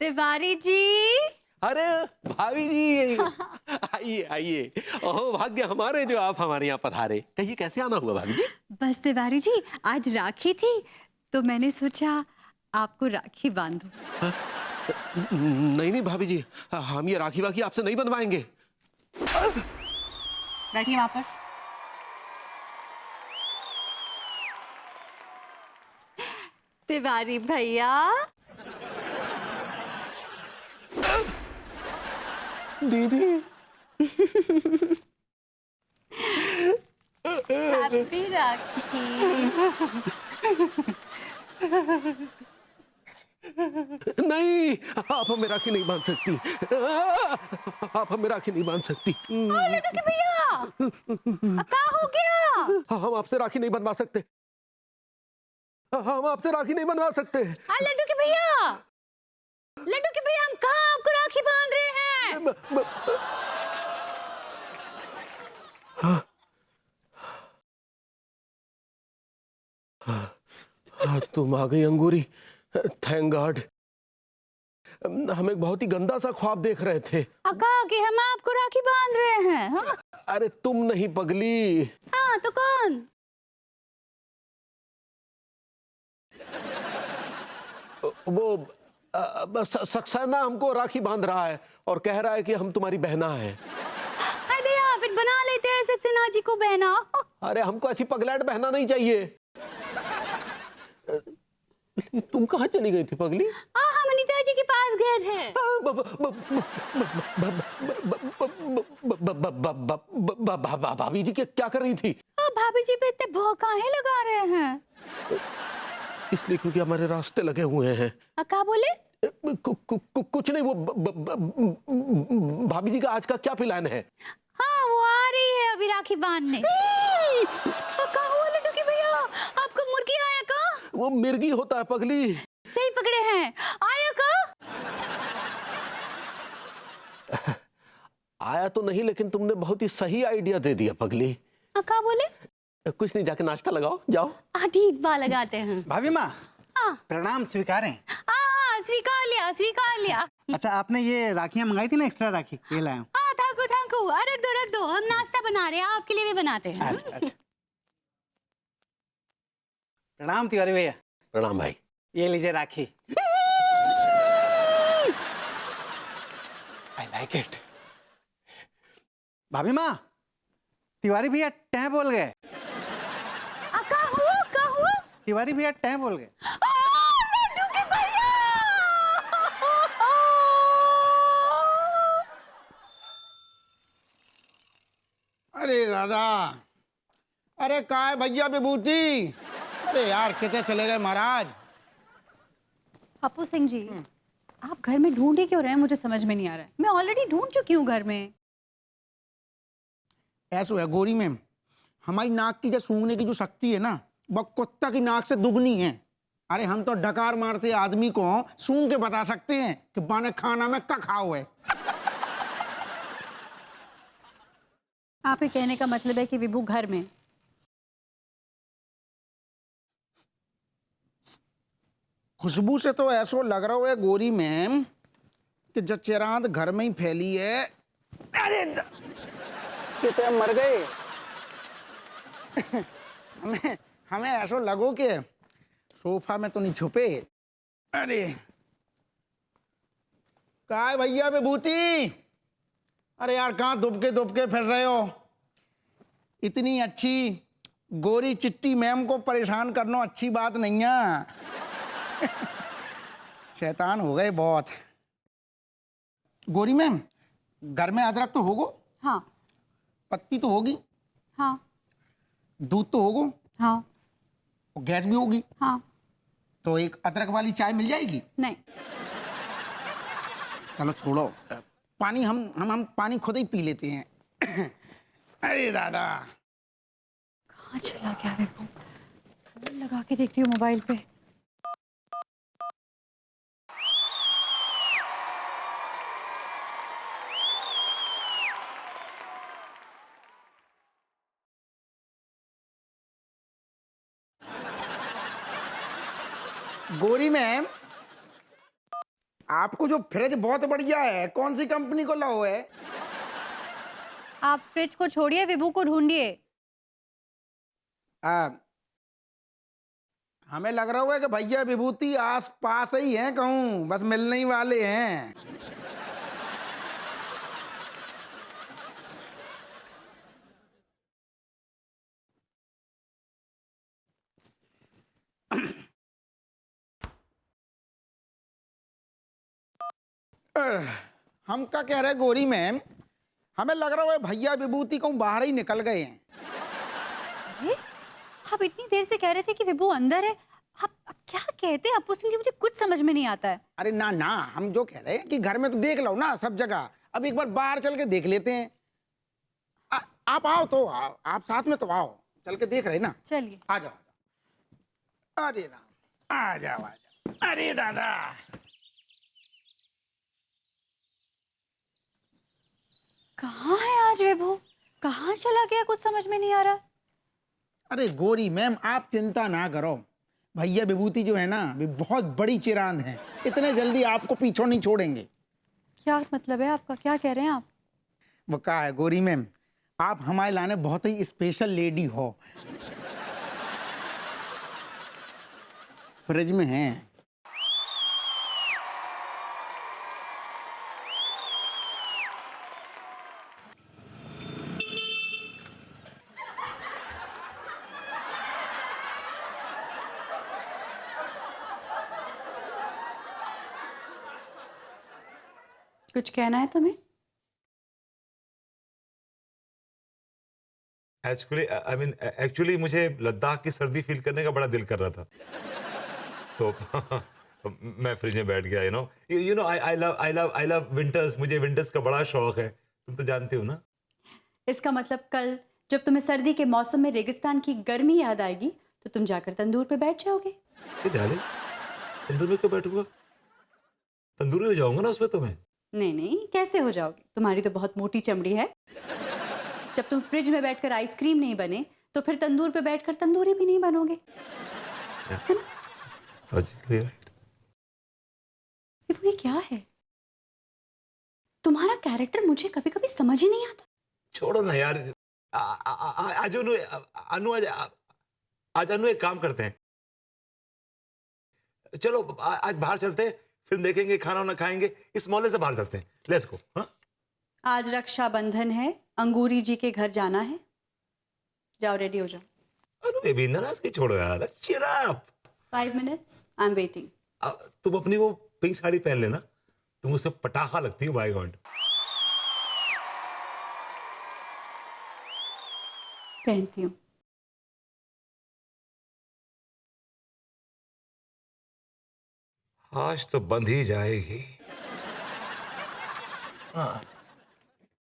तिवारी जी। अरे भाभी जी, आइए आइए। ओहो भाग्य हमारे जो आप हमारे यहाँ पधारे। कहिए कैसे आना हुआ भाभी जी? बस तिवारी जी, आज राखी थी तो मैंने सोचा आपको राखी बांधूं। नहीं नहीं भाभी जी, हम ये राखी वाखी आपसे नहीं बनवाएंगे। बैठिए वहां पर। तिवारी भैया। दीदी। हैप्पी राखी। नहीं, आप हमें राखी नहीं बांध सकती। आप हमें राखी नहीं बांध सकती। लड्डू के भैया, क्या हो गया? हम आपसे राखी नहीं बनवा सकते। हम आपसे राखी नहीं बनवा सकते। लड्डू के भैया, लड्डू के भैया, हम कहाँ आपको राखी बांध रहे हैं? तुम आ गई अंगूरी, थैंक गॉड। हम एक बहुत ही गंदा सा ख्वाब देख रहे थे। अका कि हम आपको राखी बांध रहे हैं। हाँ? अरे तुम नहीं पगली। हाँ तो कौन? वो सक्सेना हमको राखी बांध रहा है और कह रहा है कि हम तुम्हारी बहना है। अरे यार, फिर बना लेते हैं सक्सेना जी को बहना। अरे हमको ऐसी पगलैट बहना नहीं चाहिए। तुम कहाँ चली गई थी पगली? हम अनीता जी के पास गए थे। भाभी जी क्या कर रही थी? भाभी जी पे इतने भौकाहे लगा रहे हैं। इसलिए क्योंकि हमारे रास्ते लगे हुए हैं। क्या बोले? कुछ नहीं, वो भाभी जी का आज का क्या प्लान है? हाँ, वो आ रही है अभी राखी बांधने। क्या हुआ लड्डू की भैया, आपको मुर्गी आया का? वो मिर्गी होता है पगली। सही पकड़े हैं, आया का? आया तो नहीं, लेकिन तुमने बहुत ही सही आइडिया दे दिया पगली। क्या बोले? कुछ नहीं, जाके नाश्ता लगाओ, जाओ। ठीक बात लगाते हैं। भाभी माँ, प्रणाम स्वीकारें। स्वीकार लिया, स्वीकार लिया। अच्छा, आपने ये राखियाँ मंगाई थी ना, एक्स्ट्रा राखी, ये लाया हूँ। Thank you, thank you. रख दो, हम नाश्ता बना रहे हैं, आपके लिए भी बनाते हैं। अच्छा, अच्छा। प्रणाम तिवारी भैया। प्रणाम भाई। ये लीजिए राखी। I like it. भाभी माँ, तिवारी भैया टैं बोल गए। क्या हुआ? तिवारी भैया टैं बोल गए। लड्डू के भैया। अरे दादा, अरे का है भैया विभूति? अरे यार कितने चले गए महाराज। पप्पू सिंह जी, आप घर में ढूंढ ही क्यों रहे हैं? मुझे समझ में नहीं आ रहा है। मैं ऑलरेडी ढूंढ चुकी हूँ घर में। ऐसा है गोरी मैम, हमारी नाक की जो सूंघने की जो शक्ति है ना, वह कुत्ता की नाक से दुगनी है। अरे हम तो डकार मारते आदमी को सूंघ के बता सकते हैं कि बाने खाना में क्या खाओ है। आपके कहने का मतलब है कि विभू घर में? खुशबू से तो ऐसा लग रहा है गोरी मैम कि जचेरांत घर में ही फैली है। अरे कितने मर गए। हमें ऐसा लगो कि सोफा में तो नहीं छुपे। अरे का है भैया विभूति? अरे यार कहाँ दुबके फिर रहे हो? इतनी अच्छी गोरी चिट्टी मैम को परेशान करना अच्छी बात नहीं है। शैतान हो गए बहुत। गोरी मैम, घर में अदरक तो होगो? हाँ। पत्ती तो होगी? हाँ। दूध तो होगो? हाँ। और गैस भी होगी? हाँ। तो एक अदरक वाली चाय मिल जाएगी? नहीं। चलो छोड़ो, पानी हम पानी खुद ही पी लेते हैं। अरे दादा, कहाँ चला गया विभू? फोन लगा के देखती हूँ मोबाइल पे। गोरी मैम, आपको जो फ्रिज बहुत बढ़िया है, कौन सी कंपनी को लाओ है? आप फ्रिज को छोड़िए, विभू को ढूंढिए। हमें लग रहा है कि भैया विभूति आस पास ही हैं, कहूँ बस मिलने ही वाले हैं। हम क्या कह रहे गोरी मैम, हमें लग रहा है भैया विभूति कहूँ बाहर ही निकल गए हैं। अरे, आप इतनी देर से कह रहे थे कि विभू अंदर है। आप क्या कहते हैं अप्पू सिंह जी? मुझे कुछ समझ में नहीं आता है। अरे ना ना, हम जो कह रहे हैं कि घर में तो देख लो ना सब जगह, अब एक बार बाहर चल के देख लेते हैं। आप आओ तो आओ, आप साथ में तो आओ, चल के देख रहे ना। चलिए। आ जाओ, आ जाओ। अरे राम, आ जाओ आ जाओ। अरे दादा, कहाँ है आज विभू? कहाँ चला गया? कुछ समझ में नहीं आ रहा। अरे गोरी मैम आप चिंता ना करो, भैया विभूति जो है ना वे बहुत बड़ी चिरांद हैं, इतने जल्दी आपको पीछे नहीं छोड़ेंगे। क्या मतलब है आपका? क्या कह रहे हैं आप? वो क्या है गोरी मैम, आप हमारे लाने बहुत ही स्पेशल लेडी हो। फ्रिज में हैं। कुछ कहना है तुम्हें? एक्चुअली मुझे लद्दाख की सर्दी फील करने का बड़ा दिल कर रहा था, तो मैं फ्रिज में बैठ गया। You know I love winters, मुझे विंटर्स का बड़ा शौक है, तुम तो जानते हो ना। इसका मतलब कल जब तुम्हें सर्दी के मौसम में रेगिस्तान की गर्मी याद आएगी तो तुम जाकर तंदूर पे बैठ जाओगे। डार्लिंग, तंदूर में क्यों बैठूंगा? तंदूरी हो जाऊंगा ना उसमें। तुम्हें नहीं नहीं, कैसे हो जाओगे? तुम्हारी तो बहुत मोटी चमड़ी है। जब तुम फ्रिज में बैठकर आइसक्रीम नहीं बने तो फिर तंदूर पे बैठकर तंदूरी भी नहीं बनोगे, है ना? Logically right. ये क्या है? तुम्हारा कैरेक्टर मुझे कभी कभी समझ ही नहीं आता। छोड़ो ना यार। आज अनु आज अनु एक काम करते हैं, चलो आज बाहर चलते हैं, फिल्म देखेंगे, खाना वाना खाएंगे, इस मोहल्ले से बाहर चलते हैं। Let's go. हाँ, आज रक्षाबंधन है, अंगूरी जी के घर जाना है। जाओ, रेडी हो जाओ। अनु बेबी नाराजगी छोड़ो यार, cheer up। 5 minutes, I am waiting. तुम अपनी वो पिंक साड़ी पहन लेना, तुम उससे पटाखा लगती हो, बाय गॉड। पहनती हूँ। आज तो बंद ही जाएगी। हाँ।